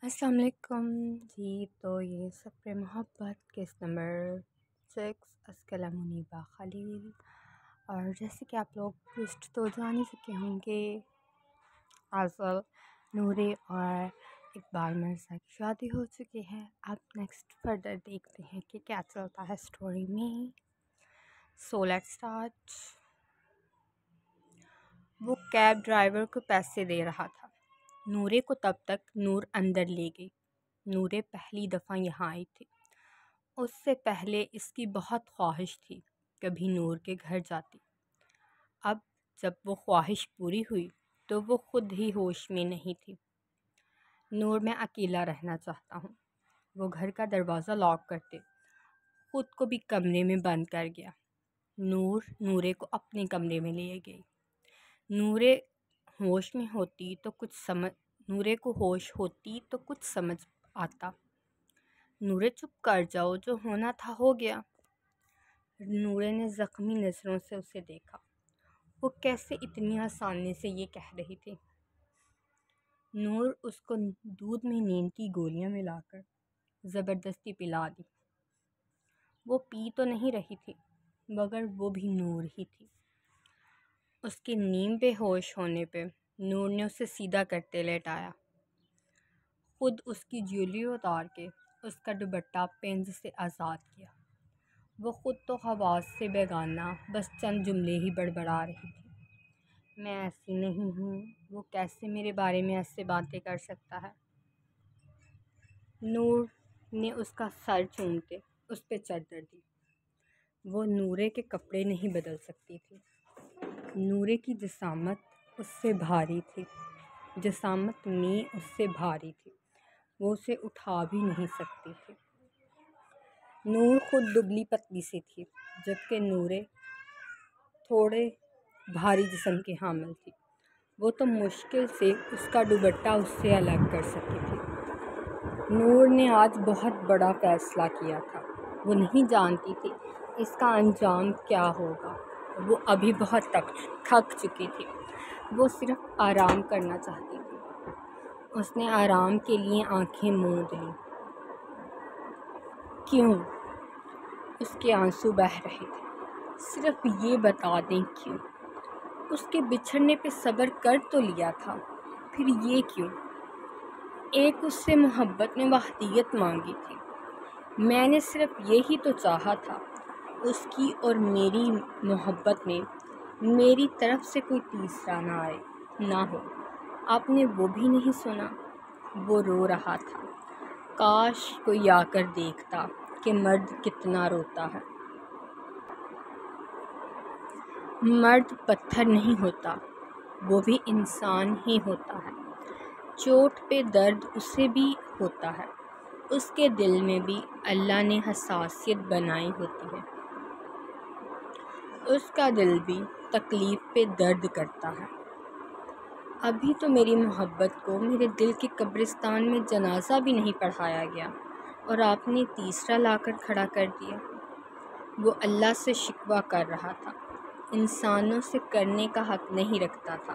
السلام علیکم جی، تو یہ سفر محبت کیس نمبر 6 اسکلم منیبہ خلیل۔ اور جیسے کہ آپ لوگ پوسٹ تو جان ہی چکے ہوں گے، آزل نورے اور اقبال مرزا کی شادی ہو چکی ہے۔ اب نیکسٹ فردر دیکھتے ہیں کہ کیا چلتا ہے اسٹوری میں۔ So let's start. وہ کیب ڈرائیور کو پیسے دے رہا تھا۔ نورے کو تب تک نور اندر لے گئی۔ نورے پہلی دفعہ یہاں آئی تھی۔ اس سے پہلے اس کی بہت خواہش تھی کبھی نور کے گھر جاتی۔ اب جب وہ خواہش پوری ہوئی تو وہ خود ہی ہوش میں نہیں تھی۔ نور، میں اکیلا رہنا چاہتا ہوں۔ وہ گھر کا دروازہ لاک کرتے خود کو بھی کمرے میں بند کر گیا۔ نورے کو اپنے کمرے میں لے گئی۔ نورے کو ہوش ہوتی تو کچھ سمجھ آتا۔ نورے، چپ کر جاؤ، جو ہونا تھا ہو گیا۔ نورے نے زخمی نظروں سے اسے دیکھا۔ وہ کیسے اتنی آسانی سے یہ کہہ رہی تھی؟ نور اس کو دودھ میں نیند کی گولیاں ملا کر زبردستی پلا دی۔ وہ پی تو نہیں رہی تھی مگر وہ بھی نور ہی تھی۔ اس کے نیم بے ہوش ہونے پہ نور نے اسے سیدھا کرتے لیٹایا، خود اس کی جیولی اتار کے اس کا دوپٹہ پنج سے آزاد کیا۔ وہ خود تو حواس سے بیگانہ بس چند جملے ہی بڑبڑا رہی تھی۔ میں ایسی نہیں ہوں، وہ کیسے میرے بارے میں ایسے باتیں کر سکتا ہے؟ نور نے اس کا سر چومتے اس پہ چادر دی۔ وہ نورے کے کپڑے نہیں بدل سکتی تھی۔ نورے کی جسامت اس سے بھاری تھی، جسامت میں اس سے بھاری تھی، وہ اسے اٹھا بھی نہیں سکتی تھی۔ نور خود دبلی پتلی سی تھی جبکہ نورے تھوڑے بھاری جسم کی حامل تھی۔ وہ تو مشکل سے اس کا دوپٹہ اس سے الگ کر سکی تھی۔ نور نے آج بہت بڑا فیصلہ کیا تھا۔ وہ نہیں جانتی تھی اس کا انجام کیا ہوگا۔ وہ ابھی بہت تھک چکی تھی۔ وہ صرف آرام کرنا چاہتی تھی۔ اس نے آرام کے لیے آنکھیں موند لیں۔ کیوں؟ اس کے آنسو بہہ رہے تھے۔ صرف یہ بتا دیں کیوں؟ اس کے بچھڑنے پہ صبر کر تو لیا تھا، پھر یہ کیوں؟ ایک اس سے محبت میں وحدیت مانگی تھی۔ میں نے صرف یہی تو چاہا تھا، اس کی اور میری محبت میں میری طرف سے کوئی تیسرا نہ ہو۔ آپ نے وہ بھی نہیں سنا۔ وہ رو رہا تھا۔ کاش کوئی آ کر دیکھتا کہ مرد کتنا روتا ہے۔ مرد پتھر نہیں ہوتا، وہ بھی انسان ہی ہوتا ہے۔ چوٹ پہ درد اسے بھی ہوتا ہے، اس کے دل میں بھی اللہ نے حساسیت بنائی ہوتی ہے۔ اس کا دل بھی تکلیف پہ درد کرتا ہے۔ ابھی تو میری محبت کو میرے دل کے قبرستان میں جنازہ بھی نہیں پڑھایا گیا اور آپ نے تیسرا لا کر کھڑا کر دیا۔ وہ اللہ سے شکوہ کر رہا تھا، انسانوں سے کرنے کا حق نہیں رکھتا تھا۔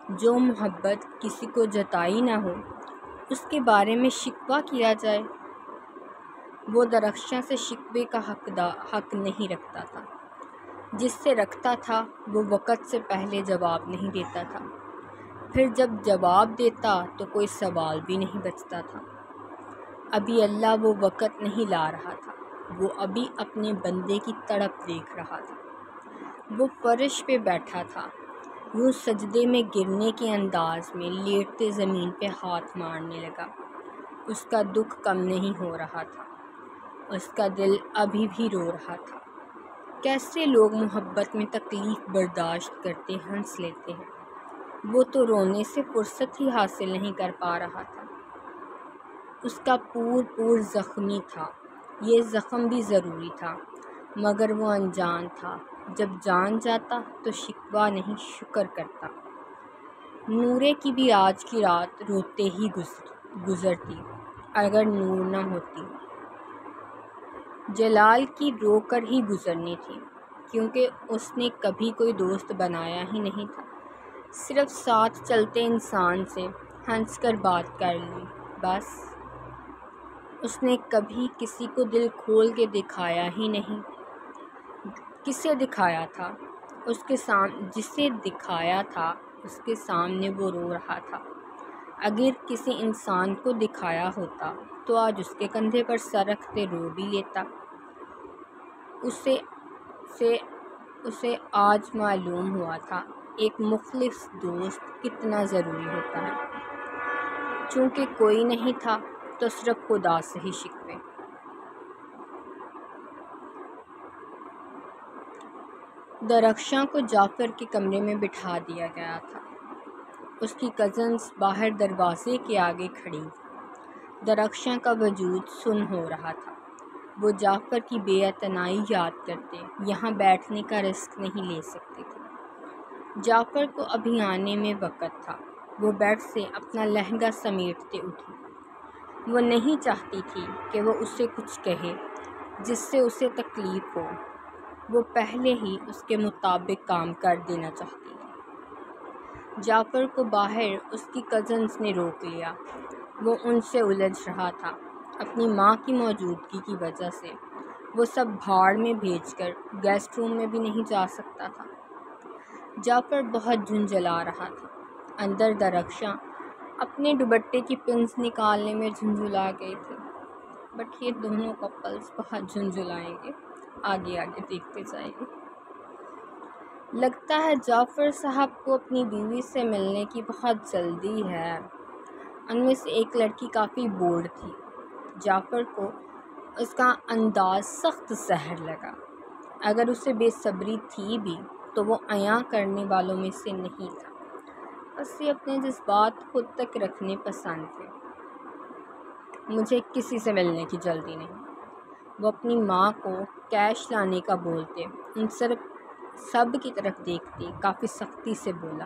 جو محبت کسی کو جتائی نہ ہو اس کے بارے میں شکوہ کیا جائے۔ وہ درخشاں سے شکوے کا حق نہیں رکھتا تھا۔ جس سے رکھتا تھا وہ وقت سے پہلے جواب نہیں دیتا تھا، پھر جب جواب دیتا تو کوئی سوال بھی نہیں بچتا تھا۔ ابھی اللہ وہ وقت نہیں لا رہا تھا، وہ ابھی اپنے بندے کی تڑپ دیکھ رہا تھا۔ وہ فرش پہ بیٹھا تھا، یوں سجدے میں گرنے کے انداز میں لیٹتے زمین پہ ہاتھ مارنے لگا۔ اس کا دکھ کم نہیں ہو رہا تھا، اس کا دل ابھی بھی رو رہا تھا۔ کیسے لوگ محبت میں تکلیف برداشت کرتے ہنس لیتے ہیں؟ وہ تو رونے سے فرصت ہی حاصل نہیں کر پا رہا تھا۔ اس کا پور زخمی تھا، یہ زخم بھی ضروری تھا مگر وہ انجان تھا۔ جب جان جاتا تو شکوہ نہیں شکر کرتا۔ نورے کی بھی آج کی رات روتے ہی گزرتی اگر نور نہ ہوتی۔ جلال کی رو کر ہی گزرنی تھی کیونکہ اس نے کبھی کوئی دوست بنایا ہی نہیں تھا۔ صرف ساتھ چلتے انسان سے ہنس کر بات کر لی بس اس نے کبھی کسی کو دل کھول کے دکھایا ہی نہیں۔ کسے دکھایا تھا؟ جسے دکھایا تھا اس کے سامنے وہ رو رہا تھا۔ اگر کسی انسان کو دکھایا ہوتا تو آج اس کے کندھے پر سر رکھتے رو بھی لیتا۔ اسے آج معلوم ہوا تھا ایک مخلص دوست کتنا ضروری ہوتا ہے۔ چونکہ کوئی نہیں تھا تو صرف خدا سے ہی شکوے۔ درخشاں کو جعفر کے کمرے میں بٹھا دیا گیا تھا۔ اس کی کزنز باہر دروازے کے آگے کھڑی۔ درخشاں کا وجود سن ہو رہا تھا۔ وہ جعفر کی بے اعتنائی یاد کرتے یہاں بیٹھنے کا رسک نہیں لے سکتے تھے۔ جعفر کو ابھی آنے میں وقت تھا۔ وہ بیڈ سے اپنا لہنگا سمیٹتے اٹھی۔ وہ نہیں چاہتی تھی کہ وہ اسے کچھ کہے جس سے اسے تکلیف ہو۔ وہ پہلے ہی اس کے مطابق کام کر دینا چاہتی تھی۔ جعفر کو باہر اس کی کزنز نے روک لیا۔ وہ ان سے الجھ رہا تھا۔ اپنی ماں کی موجودگی کی وجہ سے وہ سب بھاڑ میں بھیج کر گیسٹ روم میں بھی نہیں جا سکتا تھا۔ جعفر بہت جھنجھلا رہا تھا۔ اندر درخشاں اپنے دوپٹے کی پنس نکالنے میں جھنجھلا گئی تھی۔ بٹ یہ دونوں کپلز بہت جھنجھلائیں گے، آگے دیکھتے جائیں گے۔ لگتا ہے جعفر صاحب کو اپنی بیوی سے ملنے کی بہت جلدی ہے۔ ان میں سے ایک لڑکی کافی بولڈ تھی۔ جعفر کو اس کا انداز سخت زہر لگا۔ اگر اسے بے صبری تھی بھی تو وہ عیاں کرنے والوں میں سے نہیں تھا۔ اسے اپنے جذبات خود تک رکھنے پسند تھے۔ مجھے کسی سے ملنے کی جلدی نہیں۔ وہ اپنی ماں کو کیش لانے کا بولتے ان سب کی طرف دیکھتے کافی سختی سے بولا۔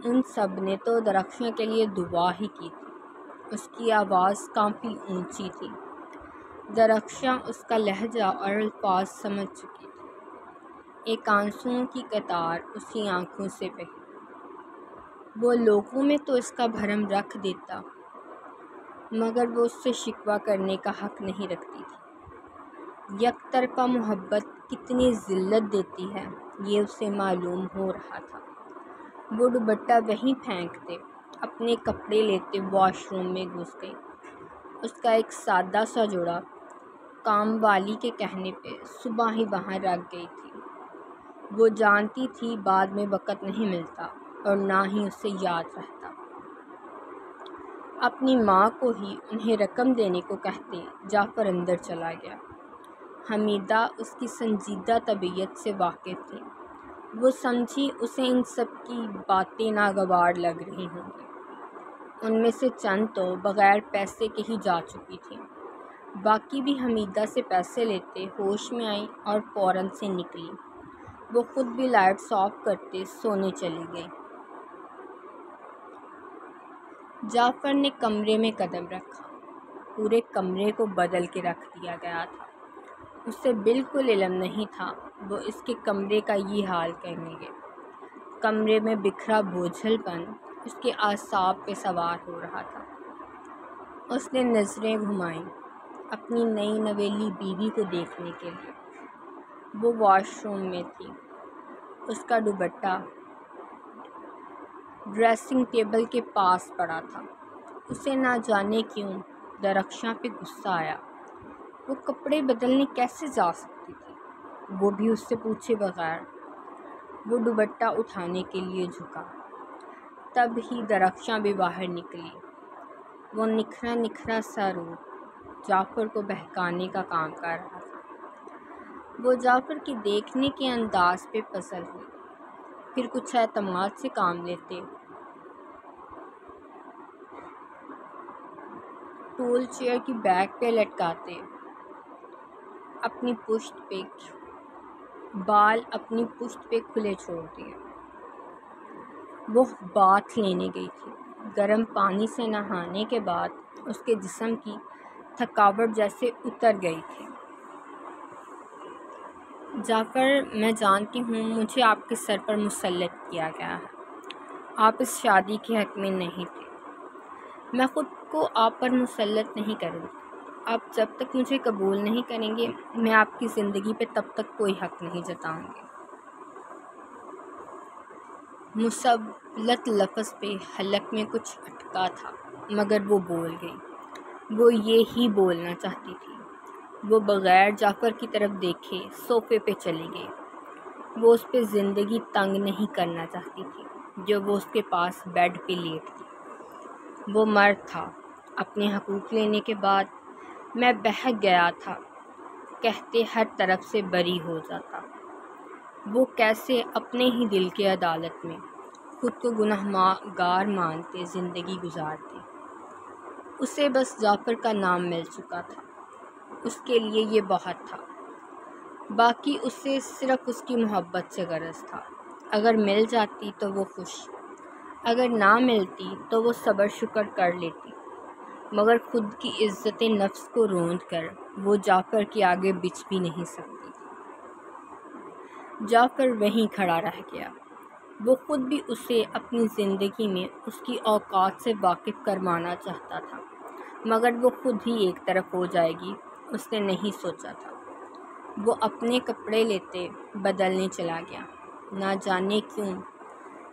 ان سب نے تو درخشاں کے لیے دعا ہی کی تھی۔ اس کی آواز کافی اونچی تھی۔ درخشاں اس کا لہجہ اور الفاظ سمجھ چکی تھی۔ ایک آنسوؤں کی قطار اس کی آنکھوں سے بہی۔ وہ لوگوں میں تو اس کا بھرم رکھ دیتا مگر وہ اس سے شکوہ کرنے کا حق نہیں رکھتی تھی۔ یک طرفہ محبت کتنی ذلت دیتی ہے یہ اسے معلوم ہو رہا تھا۔ وہ دوپٹہ وہیں پھینکتے اپنے کپڑے لیتے واش روم میں گھس گئی۔ اس کا ایک سادہ سا جوڑا کام والی کے کہنے پہ صبح ہی وہاں رکھ گئی تھی۔ وہ جانتی تھی بعد میں وقت نہیں ملتا اور نہ ہی اسے یاد رہتا۔ اپنی ماں کو ہی انہیں رقم دینے کو کہتے جعفر اندر چلا گیا۔ حمیدہ اس کی سنجیدہ طبیعت سے واقف تھی۔ وہ سمجھی اسے ان سب کی باتیں ناگوار لگ رہی ہوں گی۔ ان میں سے چند تو بغیر پیسے کے ہی جا چکی تھیں۔ باقی بھی حمیدہ سے پیسے لیتے ہوش میں آئیں اور فوراً سے نکلی۔ وہ خود بھی لائٹس آف کرتے سونے چلی گئی۔ جعفر نے کمرے میں قدم رکھا۔ پورے کمرے کو بدل کے رکھ دیا گیا تھا۔ اسے بالکل علم نہیں تھا وہ اس کے کمرے کا یہ حال کریں گے۔ کمرے میں بکھرا بوجھل پن اس کے اعصاب پہ سوار ہو رہا تھا۔ اس نے نظریں گھمائیں اپنی نئی نویلی بیوی کو دیکھنے کے لیے۔ وہ واش روم میں تھی۔ اس کا دوپٹہ ڈریسنگ ٹیبل کے پاس پڑا تھا۔ اسے نہ جانے کیوں درخشاں پہ غصہ آیا۔ وہ کپڑے بدلنے کیسے جا سکتی تھی، وہ بھی اس سے پوچھے بغیر۔ وہ دوپٹہ اٹھانے کے لیے جھکا۔ تب ہی درخشاں بھی باہر نکلی۔ وہ نکھرا نکھرا سا روپ جعفر کو بہکانے کا کام کر رہا تھا۔ وہ جعفر کے دیکھنے کے انداز پہ پزل ہوئی، پھر کچھ اعتماد سے کام لیتے ٹول چیئر کی بیک پہ لٹکاتے بال اپنی پشت پہ کھلے چھوڑ دیے۔ وہ باتھ لینے گئی تھی۔ گرم پانی سے نہانے کے بعد اس کے جسم کی تھکاوٹ جیسے اتر گئی تھی۔ جعفر، میں جانتی ہوں مجھے آپ کے سر پر مسلط کیا گیا ہے۔ آپ اس شادی کے حق میں نہیں تھے۔ میں خود کو آپ پر مسلط نہیں کروں گی۔ آپ جب تک مجھے قبول نہیں کریں گے، میں آپ کی زندگی پہ تب تک کوئی حق نہیں جتاؤں گی۔ مسلط لفظ پہ حلق میں کچھ اٹکا تھا، مگر وہ بول گئی۔ وہ یہ ہی بولنا چاہتی تھی۔ وہ بغیر جعفر کی طرف دیکھے صوفے پہ چلی گئی۔ وہ اس پہ زندگی تنگ نہیں کرنا چاہتی تھی جو وہ اس کے پاس بیڈ پہ لیٹ تھی۔ وہ مرد تھا۔ اپنے حقوق لینے کے بعد میں بہک گیا تھا، کہتے ہر طرف سے بری ہو جاتا۔ وہ کیسے اپنے ہی دل کی عدالت میں خود کو گنہگار مانتے زندگی گزارتے۔ اسے بس جعفر کا نام مل چکا تھا، اس کے لیے یہ بہت تھا۔ باقی اسے صرف اس کی محبت سے غرض تھا۔ اگر مل جاتی تو وہ خوش، اگر نہ ملتی تو وہ صبر شکر کر لیتی، مگر خود کی عزت نفس کو روند کر وہ جعفر کے آگے بچ بھی نہیں سکتی تھی۔ جعفر وہیں کھڑا رہ گیا۔ وہ خود بھی اسے اپنی زندگی میں اس کی اوقات سے واقف کروانا چاہتا تھا، مگر وہ خود ہی ایک طرف ہو جائے گی اس نے نہیں سوچا تھا۔ وہ اپنے کپڑے لیتے بدلنے چلا گیا، نہ جانے کیوں،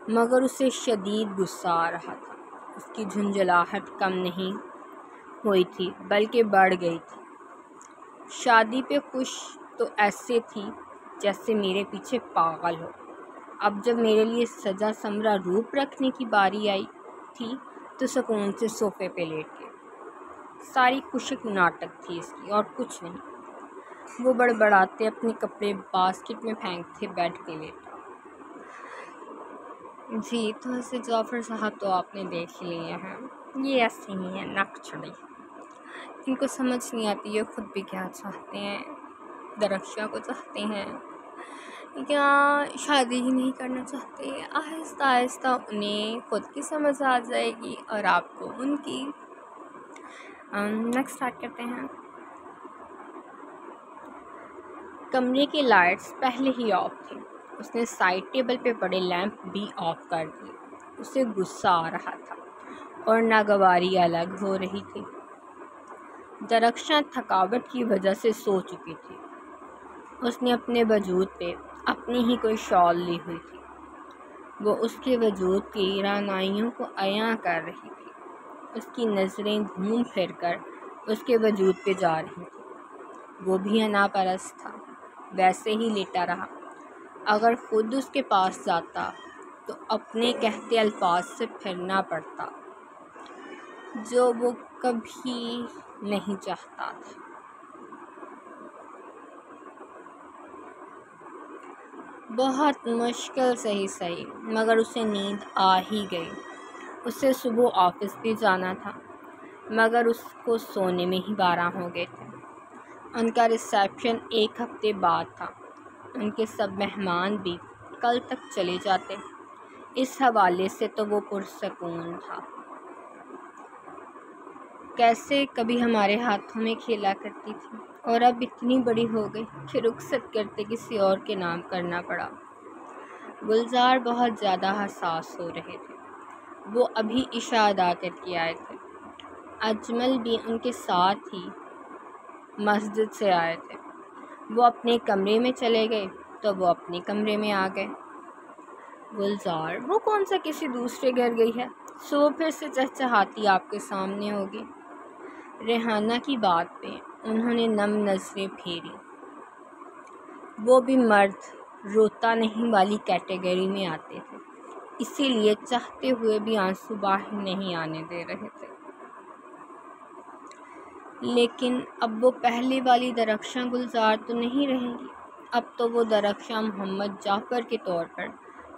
مگر اسے شدید غصہ آ رہا تھا۔ اس کی جھنجھلاہٹ کم نہیں ہوئی تھی بلکہ بڑھ گئی تھی۔ شادی پہ خوش تو ایسے تھی جیسے میرے پیچھے پاگل ہو۔ اب جب میرے لیے سجا سمرا روپ رکھنے کی باری آئی تھی تو سکون سے صوفے پہ لیٹ گئے۔ ساری خشک ناٹک تھی اس کی اور کچھ نہیں۔ وہ بڑبڑاتے اپنے کپڑے باسکٹ میں پھینکتے بیڈ پہ لیٹا۔ جی تو ایسے جعفر صاحب تو آپ نے دیکھ ہی لیے ہیں، یہ ایسے ہی ہیں نک چڑھی، ان کو سمجھ نہیں آتی یہ خود بھی کیا چاہتے ہیں، درخشاں کو چاہتے ہیں یا شادی ہی نہیں کرنا چاہتے۔ آہستہ آہستہ انہیں خود کی سمجھ آ جائے گی اور آپ کو ان کی۔ نیکسٹ اسٹارٹ کرتے ہیں۔ کمرے کی لائٹس پہلے ہی آف تھی۔ اس نے سائڈ ٹیبل پہ پڑے لیمپ بھی آف کر دیے۔ اسے غصہ آ رہا تھا اور ناگواری الگ ہو رہی تھی۔ درخشاں تھکاوٹ کی وجہ سے سو چکی تھی۔ اس نے اپنے وجود پہ اپنی ہی کوئی شال لی ہوئی تھی۔ وہ اس کے وجود کی رعنائیوں کو عیاں کر رہی تھی۔ اس کی نظریں گھوم پھر کر اس کے وجود پہ جا رہی تھیں۔ وہ بھی انا پرست تھا، ویسے ہی لیٹا رہا۔ اگر خود اس کے پاس جاتا تو اپنے کہتے الفاظ سے پھرنا پڑتا جو وہ کبھی نہیں چاہتا تھا۔ بہت مشکل سے ہی صحیح، مگر اسے نیند آ ہی گئی۔ اسے صبح آفس بھی جانا تھا، مگر اس کو سونے میں ہی 12 ہو گئے تھے۔ ان کا ریسیپشن 1 ہفتے بعد تھا۔ ان کے سب مہمان بھی کل تک چلے جاتے۔ اس حوالے سے تو وہ پرسکون تھا۔ کیسے کبھی ہمارے ہاتھوں میں کھیلا کرتی تھی اور اب اتنی بڑی ہو گئی کہ رخصت کرتے کسی اور کے نام کرنا پڑا۔ گلزار بہت زیادہ حساس ہو رہے تھے۔ وہ ابھی عشاء ادا کر کے آئے تھے۔ اجمل بھی ان کے ساتھ ہی مسجد سے آئے تھے۔ وہ اپنے کمرے میں چلے گئے تو وہ اپنے کمرے میں آ گئے۔ گلزار وہ کون سا کسی دوسرے گھر گئی ہے؟ صبح پھر سے چہچہاتی آپ کے سامنے ہوگی۔ ریحانہ کی بات پہ انہوں نے نم نظریں پھیری۔ وہ بھی مرد روتا نہیں والی کیٹیگری میں آتے تھے، اسی لیے چاہتے ہوئے بھی آنسو باہر نہیں آنے دے رہے تھے۔ لیکن اب وہ پہلے والی درخشاں گلزار تو نہیں رہیں گی۔ اب تو وہ درخشاں محمد جعفر کے طور پر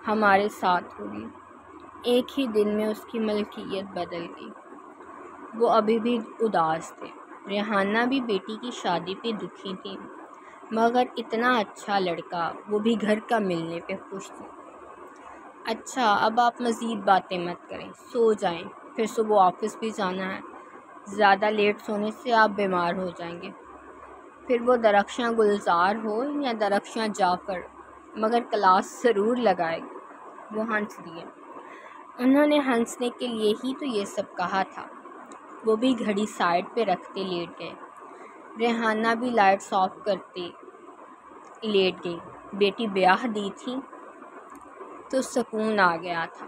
ہمارے ساتھ ہوگی۔ ایک ہی دن میں اس کی ملکیت بدل گئی۔ وہ ابھی بھی اداس تھے۔ ریحانہ بھی بیٹی کی شادی پہ دکھی تھی، مگر اتنا اچھا لڑکا وہ بھی گھر کا ملنے پہ خوش تھی۔ اچھا اب آپ مزید باتیں مت کریں، سو جائیں، پھر صبح آفس بھی جانا ہے۔ زیادہ لیٹ سونے سے آپ بیمار ہو جائیں گے۔ پھر وہ درخشاں گلزار ہو یا درخشاں جعفر، مگر کلاس ضرور لگائے گی۔ وہ ہنس دیے۔ انہوں نے ہنسنے کے لیے ہی تو یہ سب کہا تھا۔ وہ بھی گھڑی سائڈ پہ رکھتے لیٹ گئے۔ ریحانہ بھی لائٹس آف کرتے لیٹ گئی۔ بیٹی بیاہ دی تھی تو سکون آ گیا تھا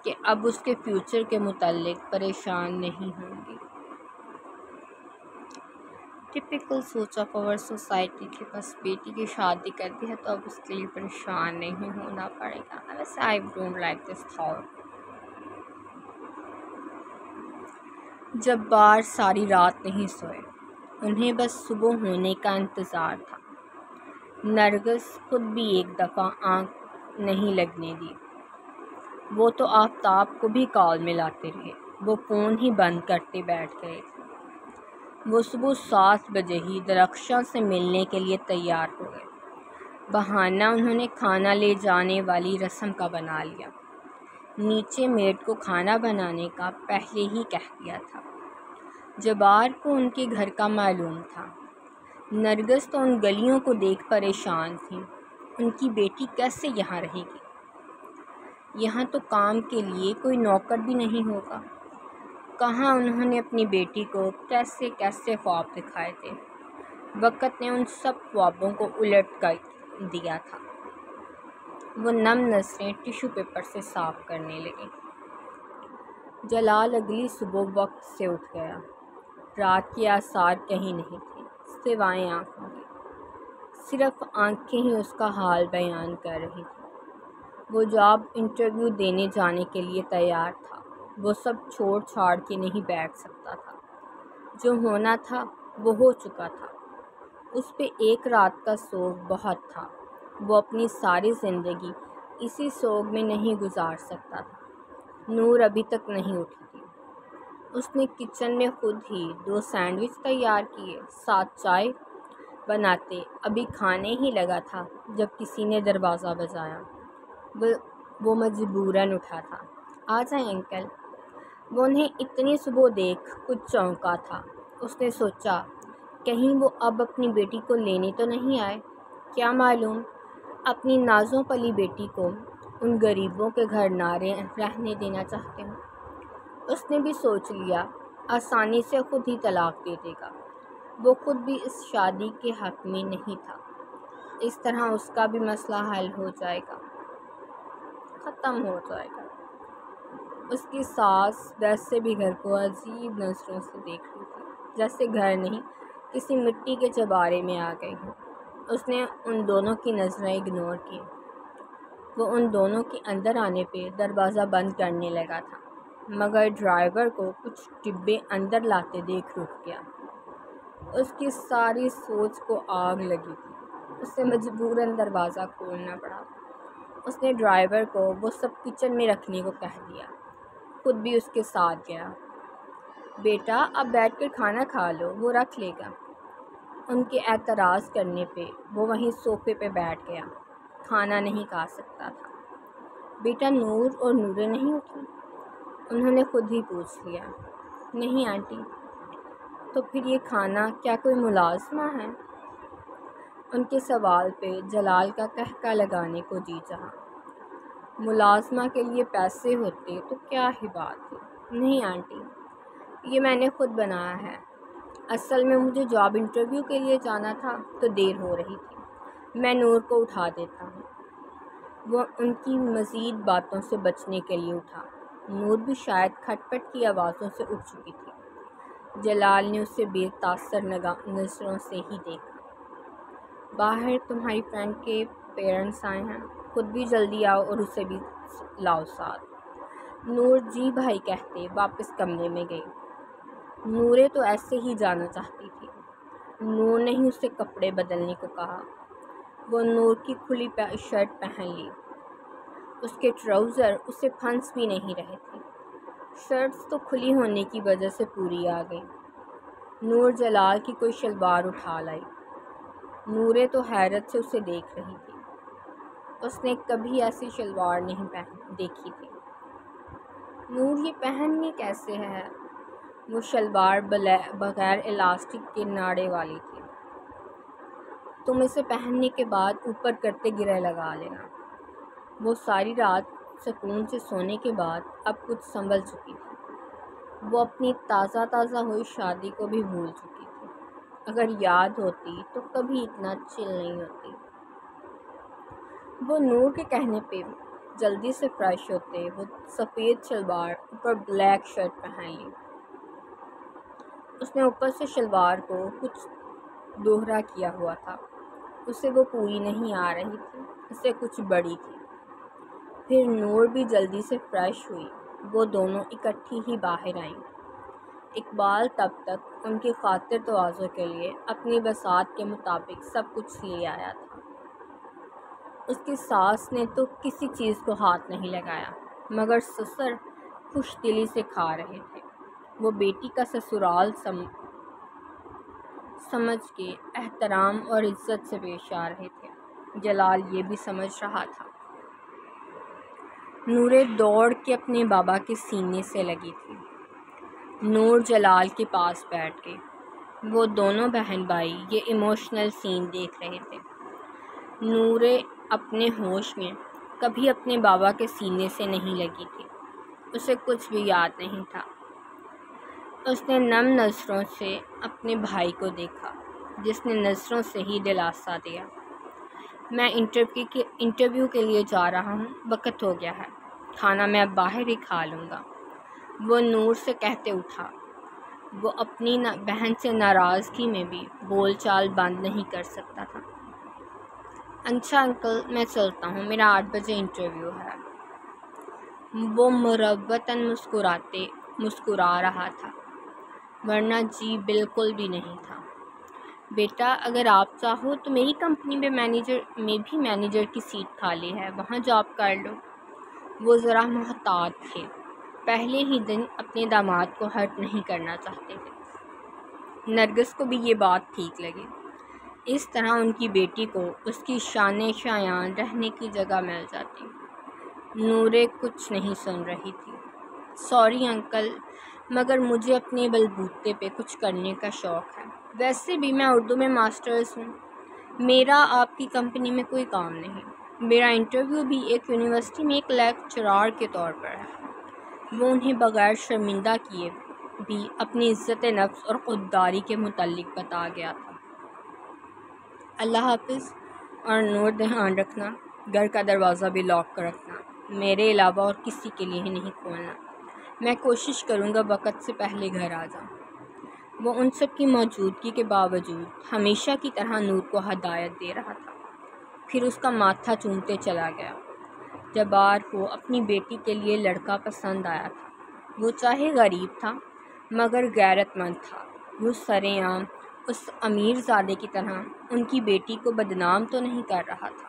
کہ اب اس کے فیوچر کے متعلق پریشان نہیں ہوں گی۔ ٹپیکل سوچ آف اور سوسائٹی کہ بس بیٹی کی شادی کرتی ہے تو اب اس کے لیے پریشان نہیں ہونا پڑے گا۔ ویسے I don't like this thought. Jabbar ساری رات نہیں سوئے، انہیں بس صبح ہونے کا انتظار تھا۔ نرگس خود بھی ایک دفعہ آنکھ نہیں لگنے دی۔ وہ تو آفتاب کو بھی کال ملاتے رہے، وہ فون ہی بند کرتے بیٹھ گئے تھے۔ وہ صبح 7 بجے ہی درخشاں سے ملنے کے لیے تیار ہو گئے۔ بہانہ انہوں نے کھانا لے جانے والی رسم کا بنا لیا۔ نیچے میڈ کو کھانا بنانے کا پہلے ہی کہہ دیا تھا۔ جبار کو ان کے گھر کا معلوم تھا۔ نرگس تو ان گلیوں کو دیکھ پریشان تھی، ان کی بیٹی کیسے یہاں رہے گی؟ یہاں تو کام کے لیے کوئی نوکر بھی نہیں ہوگا۔ کہاں انہوں نے اپنی بیٹی کو کیسے کیسے خواب دکھائے تھے، وقت نے ان سب خوابوں کو الٹ کر دیا تھا۔ وہ نم نظریں ٹیشو پیپر سے صاف کرنے لگیں۔ جلال اگلی صبح وقت سے اٹھ گیا۔ رات کے آثار کہیں نہیں تھے سوائے آنکھوں کے، صرف آنکھیں ہی اس کا حال بیان کر رہی تھیں۔ وہ جاب انٹرویو دینے جانے کے لیے تیار تھا، وہ سب چھوڑ چھاڑ کے نہیں بیٹھ سکتا تھا۔ جو ہونا تھا وہ ہو چکا تھا، اس پہ ایک رات کا سوگ بہت تھا۔ وہ اپنی ساری زندگی اسی سوگ میں نہیں گزار سکتا تھا۔ نور ابھی تک نہیں اٹھی تھی۔ اس نے کچن میں خود ہی 2 سینڈوچ تیار کیے، ساتھ چائے بناتے ابھی کھانے ہی لگا تھا جب کسی نے دروازہ بجایا۔ وہ مجبوراً اٹھا تھا۔ آ جائیں انکل۔ وہ انہیں اتنی صبح دیکھ کچھ چونکا تھا۔ اس نے سوچا کہیں وہ اب اپنی بیٹی کو لینے تو نہیں آئے، کیا معلوم اپنی نازوں پلی بیٹی کو ان غریبوں کے گھر نہ رہنے دینا چاہتے ہوں۔ اس نے بھی سوچ لیا آسانی سے خود ہی طلاق دے دے گا، وہ خود بھی اس شادی کے حق میں نہیں تھا۔ اس طرح اس کا بھی مسئلہ حل ہو جائے گا، ختم ہو جائے گا۔ اس کی ساس ویسے بھی گھر کو عجیب نظروں سے دیکھ رہی تھی، جیسے گھر نہیں کسی مٹی کے چبارے میں آ گئی ہو۔ اس نے ان دونوں کی نظریں اگنور کی۔ وہ ان دونوں کے اندر آنے پہ دروازہ بند کرنے لگا تھا، مگر ڈرائیور کو کچھ ڈبے اندر لاتے دیکھ رک گیا۔ اس کی ساری سوچ کو آگ لگی تھی، اسے مجبوراً دروازہ کھولنا پڑا۔ اس نے ڈرائیور کو وہ سب کچن میں رکھنے کو کہہ دیا، خود بھی اس کے ساتھ گیا۔ بیٹا اب بیٹھ کر کھانا کھا لو، وہ رکھ لے گا۔ ان کے اعتراض کرنے پہ وہ وہیں صوفے پہ بیٹھ گیا، کھانا نہیں کھا سکتا تھا۔ بیٹا نور اور نورے نہیں اٹھی؟ انہوں نے خود ہی پوچھ لیا۔ نہیں آنٹی۔ تو پھر یہ کھانا کیا کوئی ملازمہ ہے؟ ان کے سوال پہ جلال کا قہقہ لگانے کو جی چاہا۔ ملازمہ کے لیے پیسے ہوتے تو کیا ہی بات ہے۔ نہیں آنٹی، یہ میں نے خود بنایا ہے۔ اصل میں مجھے جاب انٹرویو کے لیے جانا تھا تو دیر ہو رہی تھی، میں نور کو اٹھا دیتا ہوں۔ وہ ان کی مزید باتوں سے بچنے کے لیے اٹھا۔ نور بھی شاید کھٹ پٹ کی آوازوں سے اٹھ چکی تھی۔ جلال نے اسے بے تاثر نظروں سے ہی دیکھا۔ باہر تمہاری فرینڈ کے پیرنٹس آئے ہیں، خود بھی جلدی آؤ اور اسے بھی لاؤ ساتھ۔ نور جی بھائی کہتے واپس کمرے میں گئی۔ نورے تو ایسے ہی جانا چاہتی تھی۔ نور نے ہی اسے کپڑے بدلنے کو کہا۔ وہ نور کی کھلی شرٹ پہن لی، اس کے ٹراؤزر اسے پھنس بھی نہیں رہے تھے۔ شرٹس تو کھلی ہونے کی وجہ سے پوری آ گئی۔ نور جلال کی کوئی شلوار اٹھا لائی۔ نورے تو حیرت سے اسے دیکھ رہی تھی، اس نے کبھی ایسی شلوار نہیں دیکھی تھی۔ نور یہ پہننی کیسے ہے؟ وہ شلوار بغیر الاسٹک کے ناڑے والی تھی۔ تم اسے پہننے کے بعد اوپر کرتے گرہ لگا لینا۔ وہ ساری رات سکون سے سونے کے بعد اب کچھ سنبھل چکی تھی۔ وہ اپنی تازہ ہوئی شادی کو بھی بھول چکی تھی۔ اگر یاد ہوتی تو کبھی اتنا چل نہیں ہوتی۔ وہ نور کے کہنے پہ جلدی سے فریش ہوتے، وہ سفید شلوار اوپر بلیک شرٹ پہن لی۔ اس نے اوپر سے شلوار کو کچھ دوہرا کیا ہوا تھا، اسے وہ پوری نہیں آ رہی تھی، اسے کچھ بڑی تھی۔ پھر نور بھی جلدی سے فریش ہوئی، وہ دونوں اکٹھی ہی باہر آئیں۔ اقبال تب تک ان کی خاطر تواضع کے لیے اپنی بساط کے مطابق سب کچھ لے آیا تھا۔ اس کی ساس نے تو کسی چیز کو ہاتھ نہیں لگایا، مگر سسر خوش دلی سے کھا رہے تھے۔ وہ بیٹی کا سسرال سمجھ کے احترام اور عزت سے پیش آ رہے تھے۔ جلال یہ بھی سمجھ رہا تھا۔ نورے دوڑ کے اپنے بابا کے سینے سے لگی تھی۔ نور جلال کے پاس بیٹھ گئی۔ وہ دونوں بہن بھائی یہ ایموشنل سین دیکھ رہے تھے۔ نورے اپنے ہوش میں کبھی اپنے بابا کے سینے سے نہیں لگی تھی، اسے کچھ بھی یاد نہیں تھا۔ اس نے نم نظروں سے اپنے بھائی کو دیکھا، جس نے نظروں سے ہی دلاسا دیا۔ میں انٹرویو کے لیے جا رہا ہوں، وقت ہو گیا ہے، کھانا میں اب باہر ہی کھا لوں گا، وہ نور سے کہتے اٹھا۔ وہ اپنی بہن سے ناراضگی میں بھی بول چال بند نہیں کر سکتا تھا۔ اچھا انکل، میں چلتا ہوں، میرا 8 بجے انٹرویو ہے۔ وہ مروتاً مسکرا رہا تھا، ورنہ جی بالکل بھی نہیں تھا۔ بیٹا، اگر آپ چاہو تو میری کمپنی میں بھی مینیجر کی سیٹ خالی ہے، وہاں جاب کر لو۔ وہ ذرا محتاط تھے، پہلے ہی دن اپنے داماد کو ہرٹ نہیں کرنا چاہتے تھے۔ نرگس کو بھی یہ بات ٹھیک لگی، اس طرح ان کی بیٹی کو اس کی شان شایان رہنے کی جگہ مل جاتی۔ نورے کچھ نہیں سن رہی تھی۔ سوری انکل، مگر مجھے اپنے بلبوتے پہ کچھ کرنے کا شوق ہے، ویسے بھی میں اردو میں ماسٹرز ہوں۔ میرا آپ کی کمپنی میں کوئی کام نہیں، میرا انٹرویو بھی ایک یونیورسٹی میں ایک لیکچرار کے طور پر ہے۔ وہ انہیں بغیر شرمندہ کیے بھی اپنی عزت نفس اور خودداری کے متعلق بتا گیا تھا۔ اللہ حافظ، اور نور دھیان رکھنا، گھر کا دروازہ بھی لاک کر رکھنا، میرے علاوہ اور کسی کے لیے نہیں کھولنا۔ میں کوشش کروں گا وقت سے پہلے گھر آ جاؤں۔ وہ ان سب کی موجودگی کے باوجود ہمیشہ کی طرح نور کو ہدایت دے رہا تھا، پھر اس کا ماتھا چومتے چلا گیا۔ جبار کو اپنی بیٹی کے لیے لڑکا پسند آیا تھا۔ وہ چاہے غریب تھا مگر غیرت مند تھا۔ وہ سرِ عام اس امیر زادے کی طرح ان کی بیٹی کو بدنام تو نہیں کر رہا تھا۔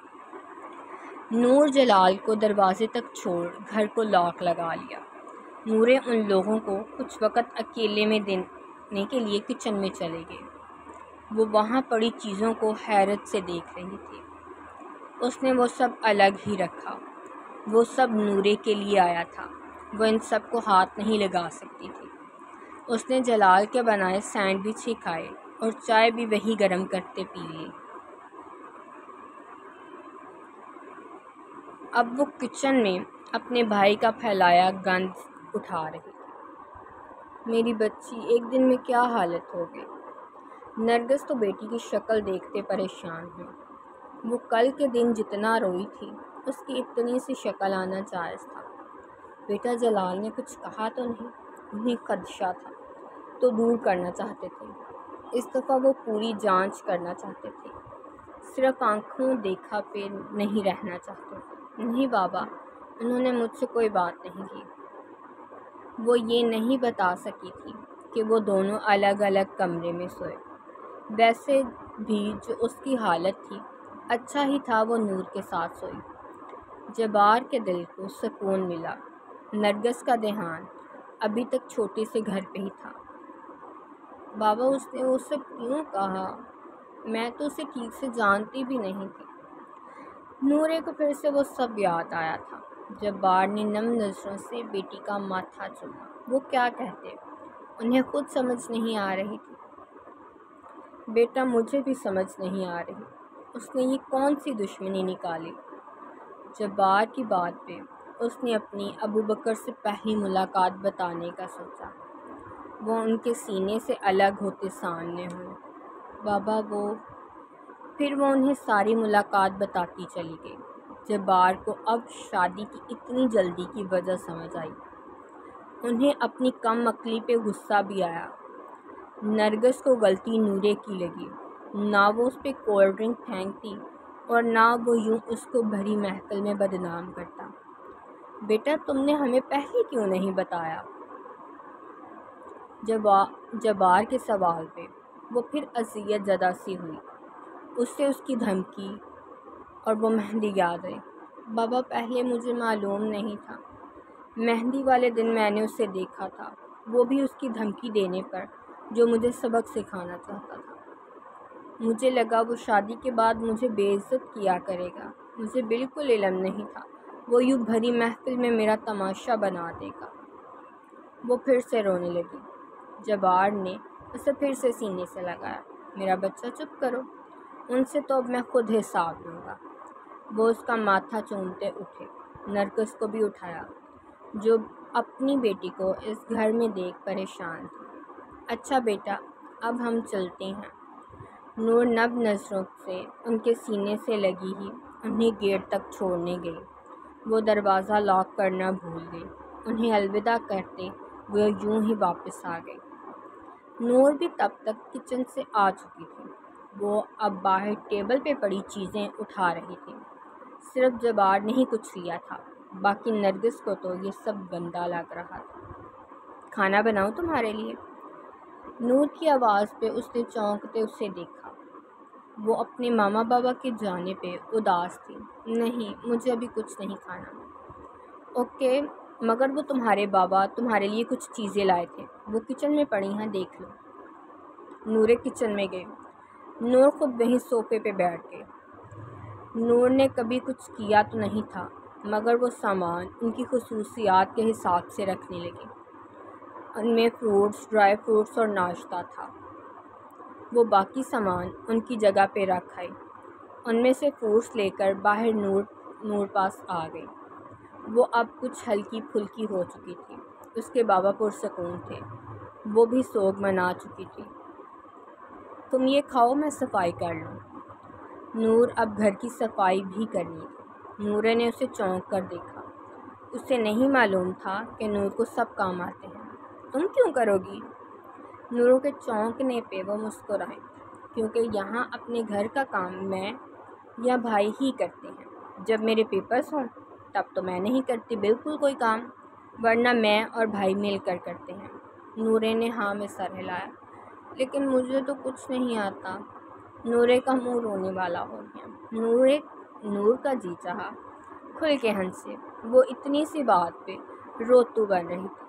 نور جلال کو دروازے تک چھوڑ گھر کو لاک لگا لیا۔ نورے ان لوگوں کو کچھ وقت اکیلے میں دینے کے لیے کچن میں چلے گئے۔ وہ وہاں پڑی چیزوں کو حیرت سے دیکھ رہی تھی۔ اس نے وہ سب الگ ہی رکھا، وہ سب نورے کے لیے آیا تھا، وہ ان سب کو ہاتھ نہیں لگا سکتی تھی۔ اس نے جلال کے بنائے سینڈوچ ہی کھائے اور چائے بھی وہی گرم کرتے پی لی۔ اب وہ کچن میں اپنے بھائی کا پھیلایا گند اٹھا رہی تھی۔ میری بچی، ایک دن میں کیا حالت ہو گئی۔ نرگس تو بیٹی کی شکل دیکھتے پریشان ہوئی۔ وہ کل کے دن جتنا روئی تھی، اس کی اتنی سی شکل آنا جائز تھا۔ بیٹا، جلال نے کچھ کہا تو نہیں؟ انہیں خدشہ تھا تو دور کرنا چاہتے تھے، اس دفعہ وہ پوری جانچ کرنا چاہتے تھے، صرف آنکھوں دیکھا پہ نہیں رہنا چاہتے تھے۔ نہیں بابا، انہوں نے مجھ سے کوئی بات نہیں کی۔ وہ یہ نہیں بتا سکی تھی کہ وہ دونوں الگ الگ کمرے میں سوئے۔ ویسے بھی جو اس کی حالت تھی، اچھا ہی تھا وہ نور کے ساتھ سوئی۔ جبار کے دل کو سکون ملا۔ نرگس کا دھیان ابھی تک چھوٹے سے گھر پہ ہی تھا۔ بابا، اس نے وہ سب کیوں کہا؟ میں تو اسے ٹھیک سے جانتی بھی نہیں تھی۔ نورے کو پھر سے وہ سب یاد آیا تھا۔ جبار نے نم نظروں سے بیٹی کا ماتھا چوما۔ وہ کیا کہتے، انہیں خود سمجھ نہیں آ رہی تھی۔ بیٹا، مجھے بھی سمجھ نہیں آ رہی، اس نے یہ کون سی دشمنی نکالی؟ جبار کی بات پہ اس نے اپنی ابو بکر سے پہلی ملاقات بتانے کا سوچا۔ وہ ان کے سینے سے الگ ہوتے سامنے ہوئے۔ بابا پھر وہ انہیں ساری ملاقات بتاتی چلی گئی۔ جبار کو اب شادی کی اتنی جلدی کی وجہ سمجھ آئی۔ انہیں اپنی کم عقلی پہ غصہ بھی آیا۔ نرگس کو غلطی نورے کی لگی، نہ وہ اس پہ کولڈ ڈرنک پھینکتی اور نہ وہ یوں اس کو بھری محفل میں بدنام کرتا۔ بیٹا تم نے ہمیں پہلے کیوں نہیں بتایا؟ جبار کے سوال پہ وہ پھر اذیت زدہ سی ہوئی۔ اس سے اس کی دھمکی اور وہ مہندی یاد آئی۔ بابا پہلے مجھے معلوم نہیں تھا۔ مہندی والے دن میں نے اسے دیکھا تھا، وہ بھی اس کی دھمکی دینے پر جو مجھے سبق سکھانا چاہتا تھا۔ مجھے لگا وہ شادی کے بعد مجھے بے عزت کیا کرے گا۔ مجھے بالکل علم نہیں تھا وہ یوں بھری محفل میں میرا تماشا بنا دے گا۔ وہ پھر سے رونے لگی۔ جبار نے اسے پھر سے سینے سے لگایا۔ میرا بچہ چپ کرو، ان سے تو اب میں خود حساب لوں گا۔ وہ اس کا ماتھا چومتے اٹھے۔ نرگس کو بھی اٹھایا، جو اپنی بیٹی کو اس گھر میں دیکھ پریشان تھی۔ اچھا بیٹا اب ہم چلتے ہیں۔ نور نب نظروں سے ان کے سینے سے لگی ہی انہیں گیٹ تک چھوڑنے گئی۔ وہ دروازہ لاک کرنا بھول گئی۔ انہیں الوداع کرتے وہ یوں ہی واپس آ گئی۔ نور بھی تب تک کچن سے آ چکی تھی۔ وہ اب باہر ٹیبل پہ پڑی چیزیں اٹھا رہی تھی۔ صرف جبار نے ہی کچھ لیا تھا، باقی نرگس کو تو یہ سب گندا لگ رہا تھا۔ کھانا بناؤ تمہارے لیے؟ نور کی آواز پہ اس نے چونکتے اسے دیکھا۔ وہ اپنے ماما بابا کی جانے پہ اداس تھی۔ نہیں مجھے ابھی کچھ نہیں کھانا۔ اوکے مگر وہ تمہارے بابا تمہارے لیے کچھ چیزیں لائے تھے، وہ کچن میں پڑی ہیں، دیکھ لو۔ نورے کچن میں گئی۔ نور خود وہیں صوفے پہ بیٹھ گئی۔ نور نے کبھی کچھ کیا تو نہیں تھا، مگر وہ سامان ان کی خصوصیات کے حساب سے رکھنے لگی۔ ان میں فروٹس، ڈرائی فروٹس اور ناشتہ تھا۔ وہ باقی سامان ان کی جگہ پہ رکھ آئی۔ ان میں سے فروٹس لے کر باہر نور پاس آ گئی۔ وہ اب کچھ ہلکی پھلکی ہو چکی تھی۔ اس کے بابا پرسکون تھے، وہ بھی سوگ منا چکی تھی۔ تم یہ کھاؤ میں صفائی کر لوں۔ نور اب گھر کی صفائی بھی کرنی تھی۔ نورے نے اسے چونک کر دیکھا۔ اسے نہیں معلوم تھا کہ نور کو سب کام آتے ہیں۔ تم کیوں کرو گی؟ نور کے چونکنے پہ وہ مسکرائیں، کیونکہ یہاں اپنے گھر کا کام میں یا بھائی ہی کرتے ہیں۔ جب میرے پیپرز ہوں تب تو میں نہیں کرتی بالکل کوئی کام، ورنہ میں اور بھائی مل کر کرتے ہیں۔ نورے نے ہاں میں سر ہلایا۔ لیکن مجھے تو کچھ نہیں آتا۔ نورے کا منہ رونے والا ہو گیا۔ نور کا جی چاہا کھل کے ہنسے۔ وہ اتنی سی بات پہ روتو بن رہی تھی۔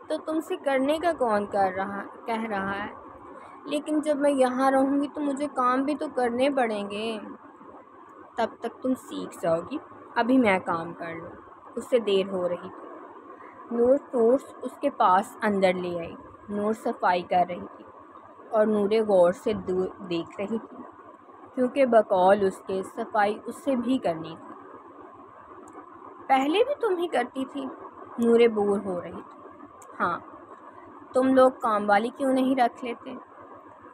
تو تم سے کرنے کا کون کہہ رہا ہے؟ لیکن جب میں یہاں رہوں گی تو مجھے کام بھی تو کرنے پڑیں گے۔ تب تک تم سیکھ جاؤ گی، ابھی میں کام کر لوں۔ اس سے دیر ہو رہی تھی۔ نور فروٹس اس کے پاس اندر لے آئی۔ نور صفائی کر رہی تھی اور نورے غور سے دیکھ رہی تھی، کیونکہ بقول اس کے صفائی اس سے بھی کرنی تھی۔ پہلے بھی تم ہی کرتی تھی؟ نورے بور ہو رہی تھی۔ ہاں، تم لوگ کام والی کیوں نہیں رکھ لیتے؟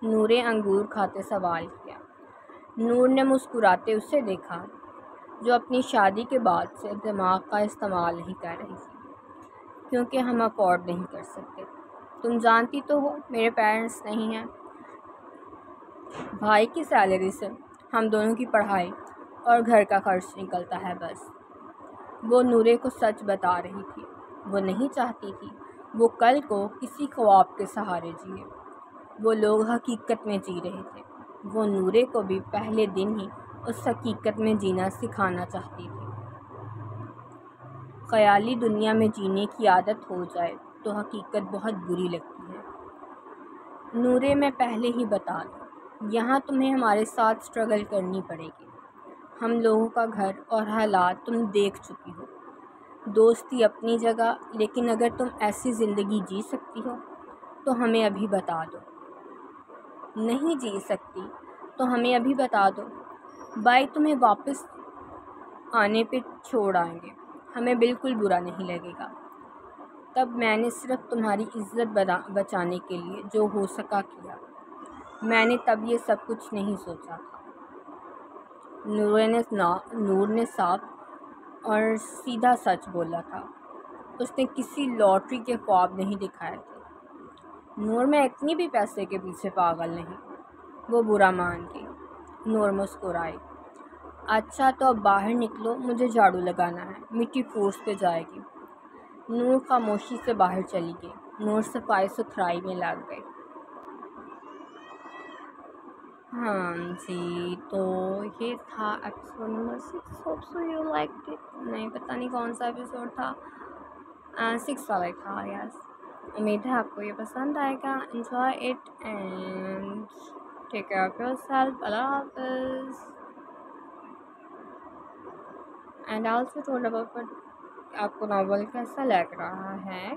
نورے انگور کھاتے سوال کیا۔ نور نے مسکراتے اسے دیکھا، جو اپنی شادی کے بعد سے دماغ کا استعمال نہیں کر رہی تھی۔ کیونکہ ہم افورڈ نہیں کر سکتے۔ تم جانتی تو ہو میرے پیرنٹس نہیں ہیں۔ بھائی کی سیلری سے ہم دونوں کی پڑھائی اور گھر کا خرچ نکلتا ہے بس۔ وہ نورے کو سچ بتا رہی تھی۔ وہ نہیں چاہتی تھی وہ کل کو کسی خواب کے سہارے جیے۔ وہ لوگ حقیقت میں جی رہے تھے۔ وہ نورے کو بھی پہلے دن ہی اس حقیقت میں جینا سکھانا چاہتی تھی۔ خیالی دنیا میں جینے کی عادت ہو جائے تو حقیقت بہت بری لگتی ہے۔ نورے میں پہلے ہی بتا دوں، یہاں تمہیں ہمارے ساتھ سٹرگل کرنی پڑے گی۔ ہم لوگوں کا گھر اور حالات تم دیکھ چکی ہو۔ دوستی اپنی جگہ، لیکن اگر تم ایسی زندگی جی سکتی ہو تو ہمیں ابھی بتا دو۔ نہیں جی سکتی تو ہمیں ابھی بتا دو۔ بھائی تمہیں واپس آنے پہ چھوڑ آئیں گے، ہمیں بالکل برا نہیں لگے گا۔ تب میں نے صرف تمہاری عزت بچانے کے لیے جو ہو سکا کیا۔ میں نے تب یہ سب کچھ نہیں سوچا تھا۔ نور نے صاف اور سیدھا سچ بولا تھا۔ اس نے کسی لاٹری کے خواب نہیں دکھائے تھے۔ نور میں اتنی بھی پیسے کے پیچھے پاگل نہیں۔ وہ برا مان گئی۔ نور مسکرائی۔ اچھا تو اب باہر نکلو، مجھے جھاڑو لگانا ہے، مٹی فورس پہ جائے گی۔ نور خاموشی سے باہر چلی گئی۔ نور صفائی ستھرائی میں لگ گئی۔ ہاں جی، تو یہ تھا episode number 6۔ Hope so you like it. نہیں پتہ نہیں کون سا ایپیسوڈ تھا، 6 والا تھا یس۔ امید ہے آپ کو یہ پسند آئے گا۔ Enjoy it and take care of yourself. اللہ حافظ۔ اینڈ آلسو ٹولڈ اباؤٹ آپ کو ناول کیسا لگ رہا ہے۔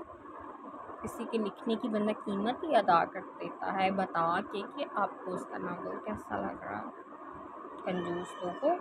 کسی کے لکھنے کی بندہ قیمت ہی ادا کر دیتا ہے بتا کے کہ آپ کو اس کا ناول کیسا لگ رہا ہے، کنجوس لوگوں۔